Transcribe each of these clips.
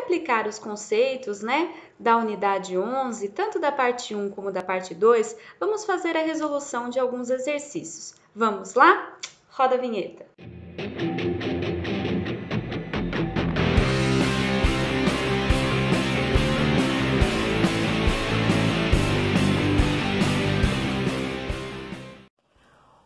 aplicar os conceitos, né, da unidade 11, tanto da parte 1 como da parte 2, vamos fazer a resolução de alguns exercícios. Vamos lá? Roda a vinheta.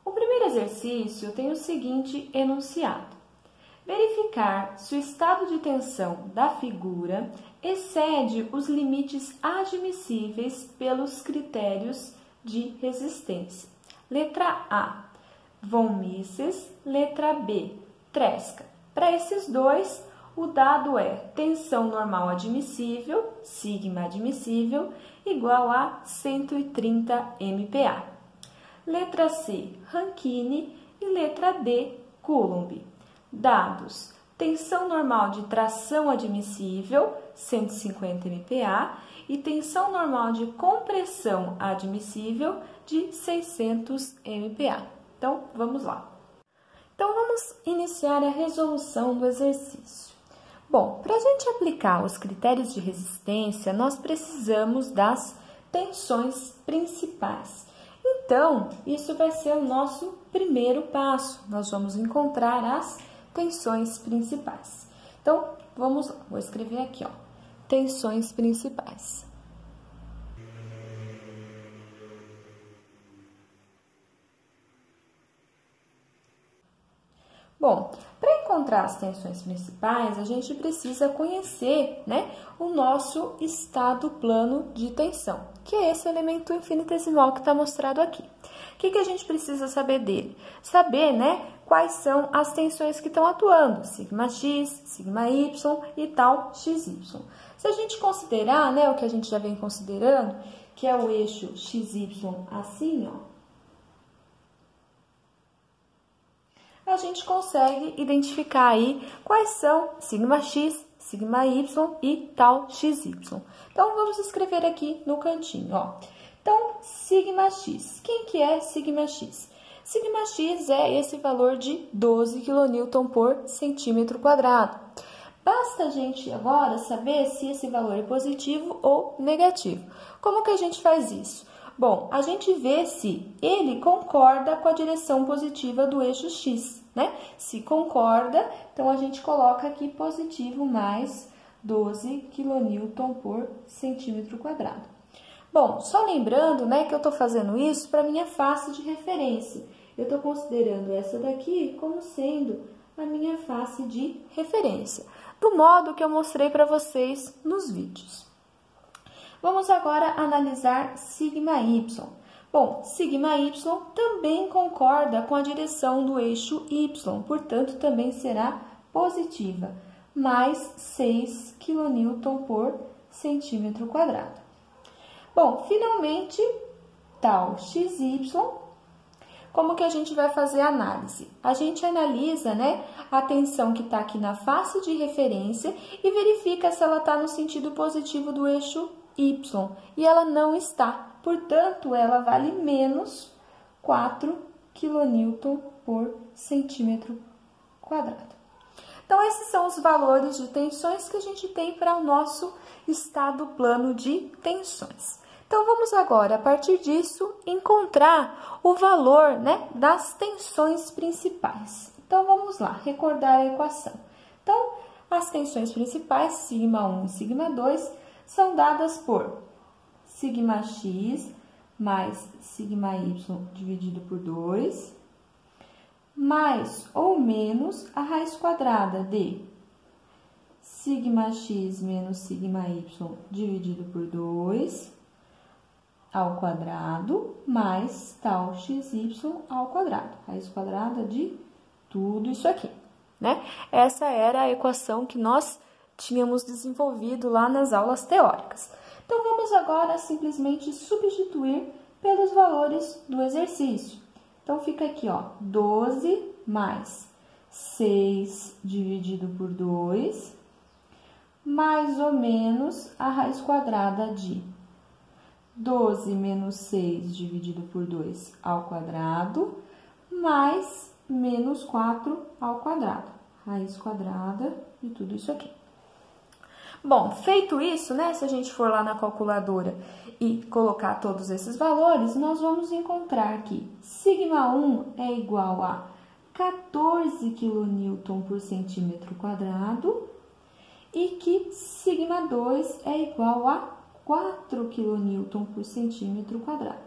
O primeiro exercício tem o seguinte enunciado: verificar se o estado de tensão da figura excede os limites admissíveis pelos critérios de resistência. Letra A, von Mises. Letra B, Tresca. Para esses dois, o dado é tensão normal admissível, sigma admissível, igual a 130 MPa. Letra C, Rankine. E letra D, Coulomb. Dados: tensão normal de tração admissível, 150 MPa, e tensão normal de compressão admissível, de 600 MPa. Então, vamos lá. Então, vamos iniciar a resolução do exercício. Bom, para a gente aplicar os critérios de resistência, nós precisamos das tensões principais. Então, isso vai ser o nosso primeiro passo. Nós vamos encontrar as tensões principais. Então, vamos lá. Vou escrever aqui, ó, tensões principais. Bom, para encontrar as tensões principais, a gente precisa conhecer, né, o nosso estado plano de tensão, que é esse elemento infinitesimal que está mostrado aqui. O que a gente precisa saber dele? Saber, né, quais são as tensões que estão atuando, sigma x, sigma y e tal xy. Se a gente considerar, né, o que a gente já vem considerando, que é o eixo xy assim, ó, a gente consegue identificar aí quais são sigma x, sigma y e tal xy. Então, vamos escrever aqui no cantinho, ó. Então, sigma x. Quem que é sigma x? Sigma x é esse valor de 12 kN por centímetro quadrado. Basta a gente agora saber se esse valor é positivo ou negativo. Como que a gente faz isso? Bom, a gente vê se ele concorda com a direção positiva do eixo x, né? Se concorda, então a gente coloca aqui positivo mais 12 kN por centímetro quadrado. Bom, só lembrando, né, que eu estou fazendo isso para minha face de referência. Eu estou considerando essa daqui como sendo a minha face de referência, do modo que eu mostrei para vocês nos vídeos. Vamos agora analisar sigma y. Bom, sigma y também concorda com a direção do eixo y, portanto, também será positiva, mais 6 kN por centímetro quadrado. Bom, finalmente, tal xy, como que a gente vai fazer a análise? A gente analisa, né, a tensão que está aqui na face de referência e verifica se ela está no sentido positivo do eixo y, e ela não está, portanto, ela vale menos 4 kN por centímetro quadrado. Então, esses são os valores de tensões que a gente tem para o nosso estado plano de tensões. Então, vamos agora, a partir disso, encontrar o valor, né, das tensões principais. Então, vamos lá, recordar a equação. Então, as tensões principais, sigma 1 e sigma 2, são dadas por sigma x mais sigma y dividido por 2, mais ou menos a raiz quadrada de sigma x menos sigma y dividido por 2 ao quadrado, mais tal xy ao quadrado, raiz quadrada de tudo isso aqui, né? Essa era a equação que nós tínhamos desenvolvido lá nas aulas teóricas. Então, vamos agora simplesmente substituir pelos valores do exercício. Então, fica aqui, ó, 12 mais 6 dividido por 2, mais ou menos a raiz quadrada de 12 menos 6 dividido por 2 ao quadrado, mais menos 4 ao quadrado. Raiz quadrada de tudo isso aqui. Bom, feito isso, né, se a gente for lá na calculadora e colocar todos esses valores, nós vamos encontrar que σ1 é igual a 14 kN por centímetro quadrado e que σ2 é igual a 4 kN por centímetro quadrado.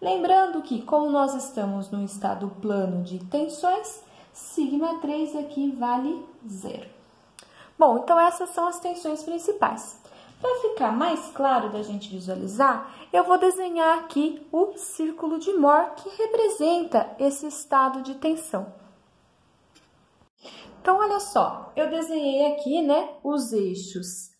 Lembrando que, como nós estamos no estado plano de tensões, σ3 aqui vale 0. Bom, então essas são as tensões principais. Para ficar mais claro da gente visualizar, eu vou desenhar aqui o círculo de Mohr que representa esse estado de tensão. Então, olha só, eu desenhei aqui, né, os eixos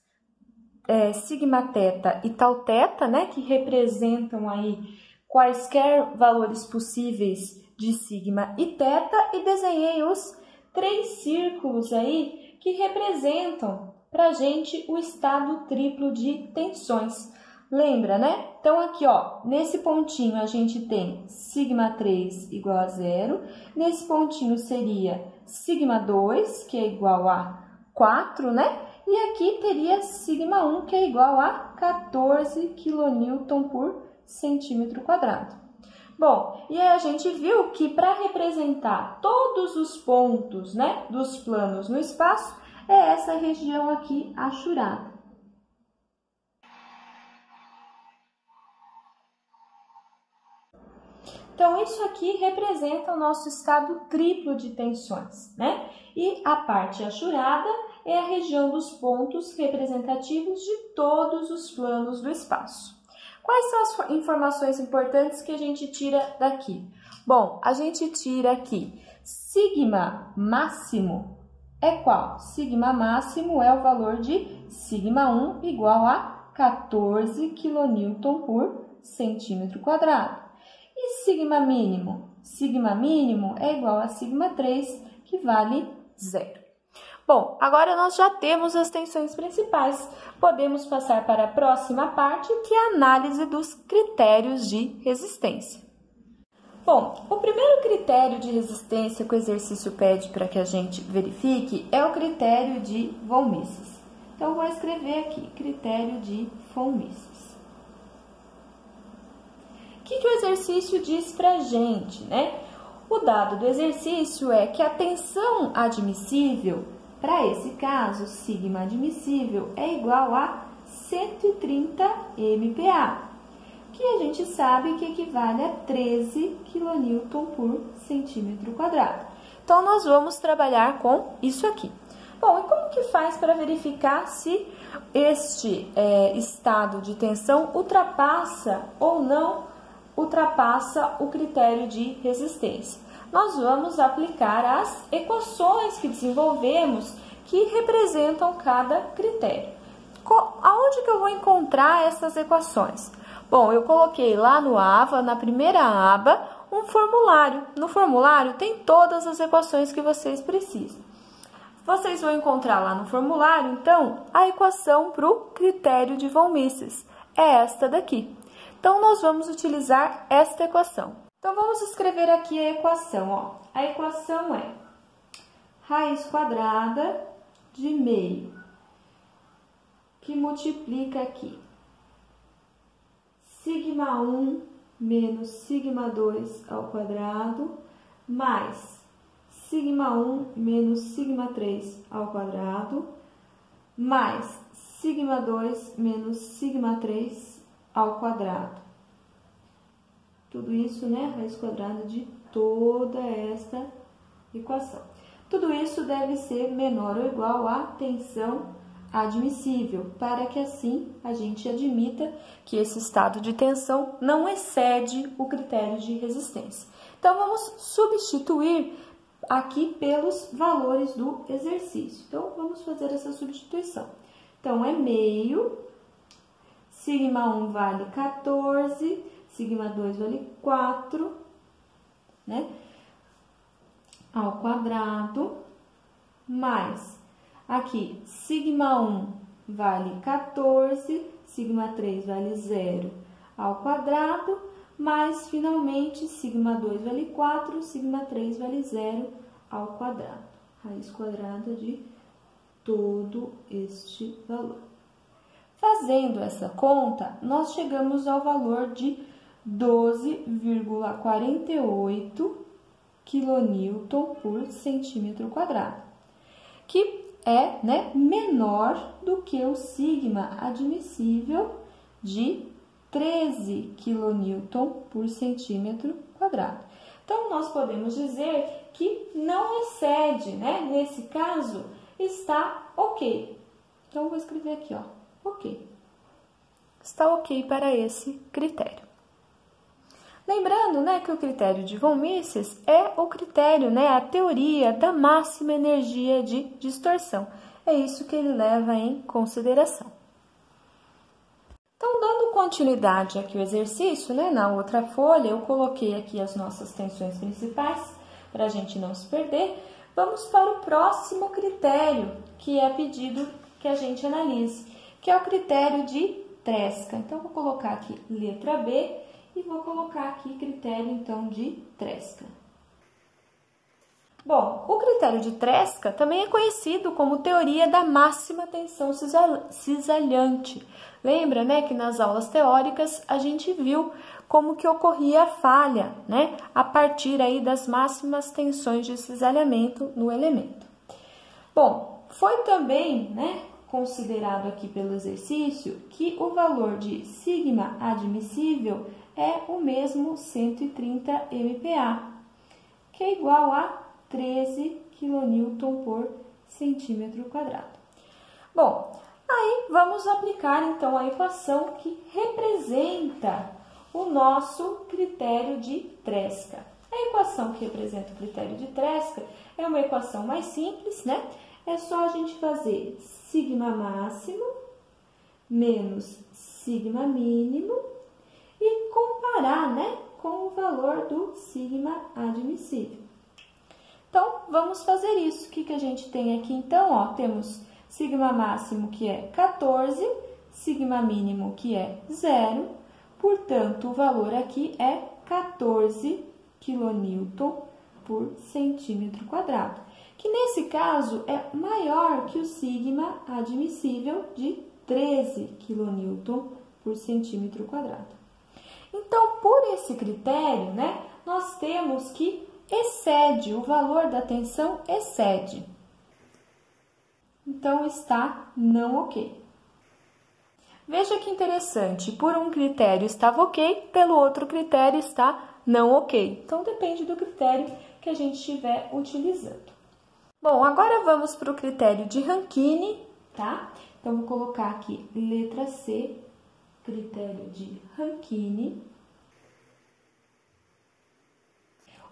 sigma-teta e tau-teta, né, que representam aí quaisquer valores possíveis de sigma e teta, e desenhei os 3 círculos aí que representam pra gente o estado triplo de tensões. Lembra, né? Então, aqui, ó, nesse pontinho a gente tem σ3 igual a 0, nesse pontinho seria σ2, que é igual a 4, né? E aqui teria σ1, que é igual a 14 kN por centímetro quadrado. Bom, e aí a gente viu que para representar todos os pontos, né, dos planos no espaço, é essa região aqui achurada. Então, isso aqui representa o nosso estado triplo de tensões, né? E a parte achurada é a região dos pontos representativos de todos os planos do espaço. Quais são as informações importantes que a gente tira daqui? Bom, a gente tira aqui sigma máximo é qual? Sigma máximo é o valor de σ1 igual a 14 kN por centímetro quadrado. E sigma mínimo? Sigma mínimo é igual a σ3, que vale 0. Bom, agora nós já temos as tensões principais. Podemos passar para a próxima parte, que é a análise dos critérios de resistência. Bom, o primeiro critério de resistência que o exercício pede para que a gente verifique é o critério de von Mises. Então, vou escrever aqui, critério de von Mises. O que o exercício diz para a gente, né? O dado do exercício é que a tensão admissível, para esse caso, sigma admissível, é igual a 130 MPa, que a gente sabe que equivale a 13 kN por centímetro quadrado. Então, nós vamos trabalhar com isso aqui. Bom, e como que faz para verificar se este estado de tensão ultrapassa ou não ultrapassa o critério de resistência? Nós vamos aplicar as equações que desenvolvemos que representam cada critério. Aonde que eu vou encontrar essas equações? Bom, eu coloquei lá no AVA, na primeira aba, um formulário. No formulário tem todas as equações que vocês precisam. Vocês vão encontrar lá no formulário, então, a equação para o critério de von Mises. É esta daqui. Então, nós vamos utilizar esta equação. Então, vamos escrever aqui a equação, ó. A equação é raiz quadrada de meio, que multiplica aqui σ1 menos σ2 ao quadrado, mais σ1 menos σ3 ao quadrado, mais σ2 menos σ3 ao quadrado. Tudo isso, né, raiz quadrada de toda esta equação. Tudo isso deve ser menor ou igual à tensão admissível, para que assim a gente admita que esse estado de tensão não excede o critério de resistência. Então, vamos substituir aqui pelos valores do exercício. Então, vamos fazer essa substituição. Então, é meio, σ1 vale 14, σ2 vale 4, né, ao quadrado, mais aqui, σ1 vale 14, σ3 vale 0 ao quadrado, mais, finalmente, σ2 vale 4, σ3 vale 0 ao quadrado. Raiz quadrada de todo este valor. Fazendo essa conta, nós chegamos ao valor de 12,48 kN por centímetro quadrado, que é, né, menor do que o sigma admissível de 13 kN por centímetro quadrado. Então, nós podemos dizer que não excede, né? Nesse caso, está ok. Então, eu vou escrever aqui, ó, ok. Está ok para esse critério. Lembrando, né, que o critério de von Mises é o critério, né, a teoria da máxima energia de distorção. É isso que ele leva em consideração. Então, dando continuidade aqui ao exercício, né, na outra folha, eu coloquei aqui as nossas tensões principais, para a gente não se perder. Vamos para o próximo critério, que é pedido que a gente analise, que é o critério de Tresca. Então, vou colocar aqui letra B e vou colocar aqui critério, então, de Tresca. Bom, o critério de Tresca também é conhecido como teoria da máxima tensão cisalhante. Lembra, né, que nas aulas teóricas a gente viu como que ocorria a falha, né, a partir aí das máximas tensões de cisalhamento no elemento. Bom, foi também, né, considerado aqui pelo exercício que o valor de sigma admissível é o mesmo 130 MPa, que é igual a 13 kN por centímetro quadrado. Bom, aí vamos aplicar então a equação que representa o nosso critério de Tresca. A equação que representa o critério de Tresca é uma equação mais simples, né? É só a gente fazer sigma máximo menos sigma mínimo e comparar, né, com o valor do sigma admissível. Então, vamos fazer isso. O que a gente tem aqui, então? Ó, temos sigma máximo, que é 14, sigma mínimo, que é 0. Portanto, o valor aqui é 14 kN por centímetro quadrado, que nesse caso é maior que o sigma admissível de 13 kN por centímetro quadrado. Então, por esse critério, né, nós temos que excede, o valor da tensão excede. Então, está não ok. Veja que interessante, por um critério estava ok, pelo outro critério está não ok. Então, depende do critério que a gente estiver utilizando. Bom, agora vamos para o critério de Rankine, tá? Então, vou colocar aqui letra C, critério de Rankine.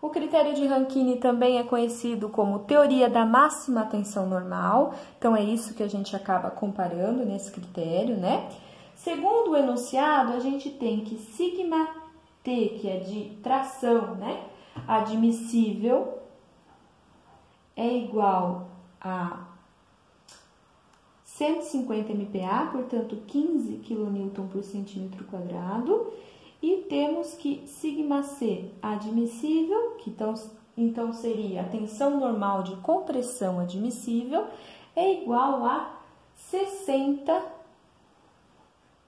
O critério de Rankine também é conhecido como teoria da máxima tensão normal. Então, é isso que a gente acaba comparando nesse critério, né? Segundo o enunciado, a gente tem que sigma T, que é de tração, né, admissível, é igual a 150 MPa, portanto, 15 kN por centímetro quadrado. E temos que sigma C admissível, que então seria a tensão normal de compressão admissível, é igual a 60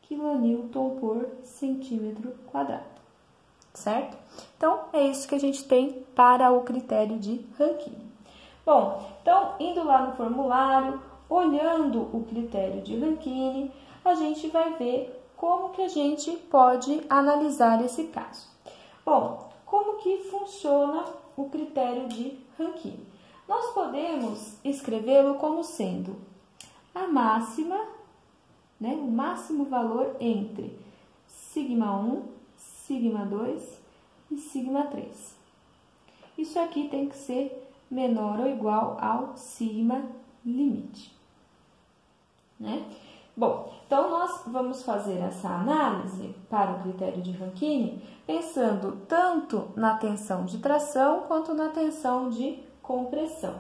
kN por centímetro quadrado, certo? Então, é isso que a gente tem para o critério de Rankine. Bom, então, indo lá no formulário, olhando o critério de Rankine, a gente vai ver como que a gente pode analisar esse caso. Bom, como que funciona o critério de Rankine? Nós podemos escrevê-lo como sendo a máxima, né, o máximo valor entre sigma 1, sigma 2 e sigma 3. Isso aqui tem que ser menor ou igual ao sigma limite, né? Bom, então nós vamos fazer essa análise para o critério de Rankine pensando tanto na tensão de tração quanto na tensão de compressão.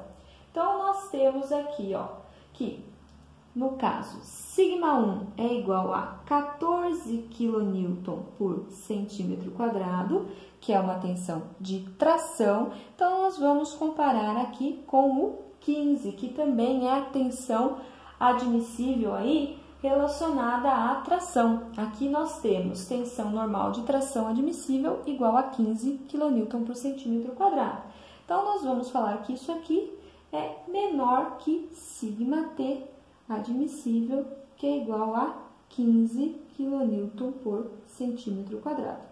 Então, nós temos aqui, ó, que no caso, sigma 1 é igual a 14 kN por centímetro quadrado, que é uma tensão de tração. Então, nós vamos comparar aqui com o 15, que também é a tensão admissível aí relacionada à tração. Aqui nós temos tensão normal de tração admissível igual a 15 kN por centímetro quadrado. Então, nós vamos falar que isso aqui é menor que σT admissível, que é igual a 15 kN por centímetro quadrado.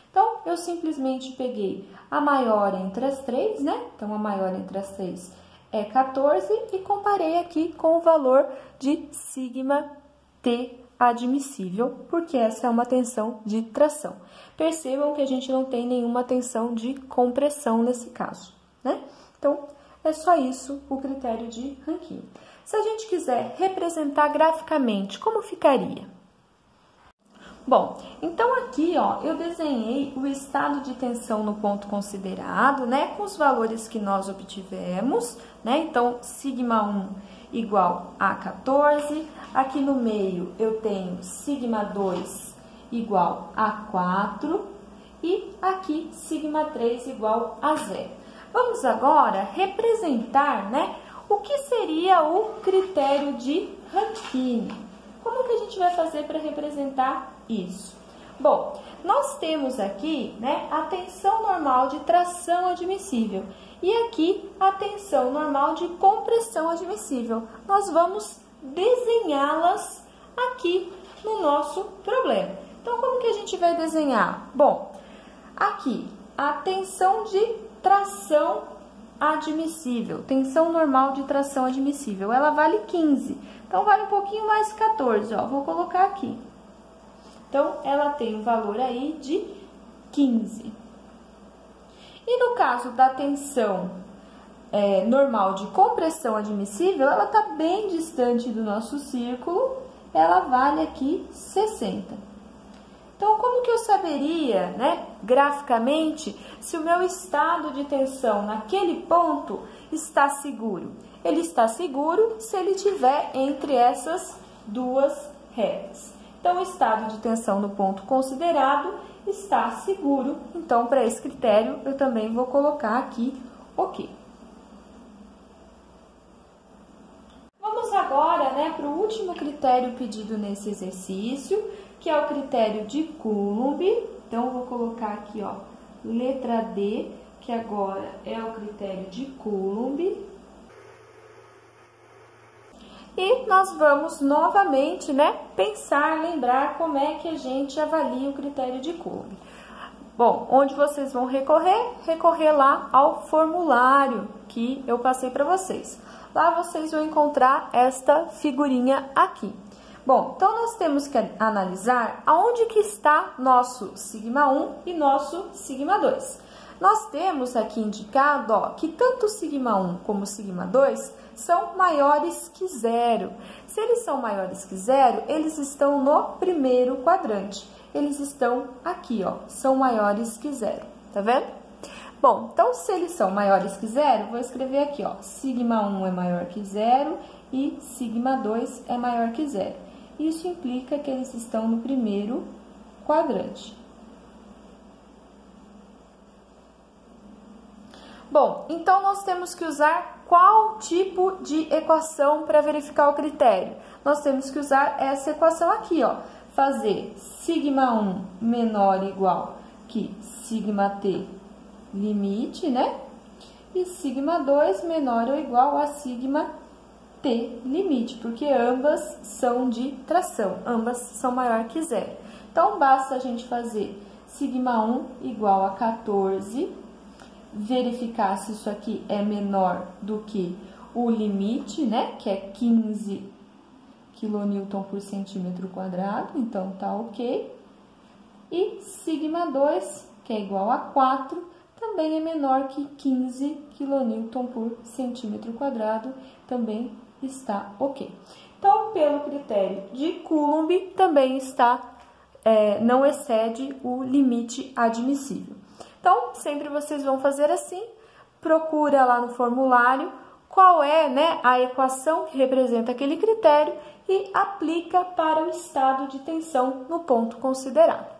Então, eu simplesmente peguei a maior entre as três, né? Então, a maior entre as três é 14 e comparei aqui com o valor de σT admissível, porque essa é uma tensão de tração. Percebam que a gente não tem nenhuma tensão de compressão nesse caso, né? Então, é só isso o critério de Rankine. Se a gente quiser representar graficamente, como ficaria? Bom, então aqui, ó, eu desenhei o estado de tensão no ponto considerado, né, com os valores que nós obtivemos, né? Então, σ1 igual a 14, aqui no meio eu tenho σ2 igual a 4 e aqui σ3 igual a 0. Vamos agora representar, né, o que seria o critério de Rankine. Como que a gente vai fazer para representar isso? Bom, nós temos aqui, né, a tensão normal de tração admissível e aqui a tensão normal de compressão admissível. Nós vamos desenhá-las aqui no nosso problema. Então, como que a gente vai desenhar? Bom, aqui a tensão de tração admissível, tensão normal de tração admissível, ela vale 15. Então, vale um pouquinho mais 14, ó, vou colocar aqui. Então, ela tem um valor aí de 15. E no caso da tensão normal de compressão admissível, ela está bem distante do nosso círculo, ela vale aqui 60. Então, como que eu saberia, né, graficamente, se o meu estado de tensão naquele ponto está seguro? Ele está seguro se ele estiver entre essas duas retas. Então, o estado de tensão no ponto considerado está seguro. Então, para esse critério, eu também vou colocar aqui OK. Vamos agora, né, para o último critério pedido nesse exercício, que é o critério de Coulomb. Então, eu vou colocar aqui, ó, letra D, que agora é o critério de Coulomb. E nós vamos novamente, né, pensar, lembrar como é que a gente avalia o critério de Coulomb. Bom, onde vocês vão recorrer? Recorrer lá ao formulário que eu passei para vocês. Lá vocês vão encontrar esta figurinha aqui. Bom, então nós temos que analisar aonde que está nosso σ1 e nosso σ2. Nós temos aqui indicado, ó, que tanto σ1 como σ2 são maiores que zero. Se eles são maiores que zero, eles estão no primeiro quadrante. Eles estão aqui, ó, são maiores que zero, tá vendo? Bom, então se eles são maiores que zero, vou escrever aqui, ó, σ1 é maior que zero e σ2 é maior que zero. Isso implica que eles estão no primeiro quadrante. Bom, então nós temos que usar qual tipo de equação para verificar o critério? Nós temos que usar essa equação aqui, ó. Fazer σ1 menor ou igual que σt limite, né? E σ2 menor ou igual a σt limite, porque ambas são de tração, ambas são maior que zero. Então, basta a gente fazer σ1 igual a 14, verificar se isso aqui é menor do que o limite, né, que é 15 kN por centímetro quadrado, então tá ok. E σ2, que é igual a 4, também é menor que 15 kN por centímetro quadrado, também está ok. Então, pelo critério de Coulomb, também está, não excede o limite admissível. Então, sempre vocês vão fazer assim, procura lá no formulário qual é, né, a equação que representa aquele critério e aplica para o estado de tensão no ponto considerado.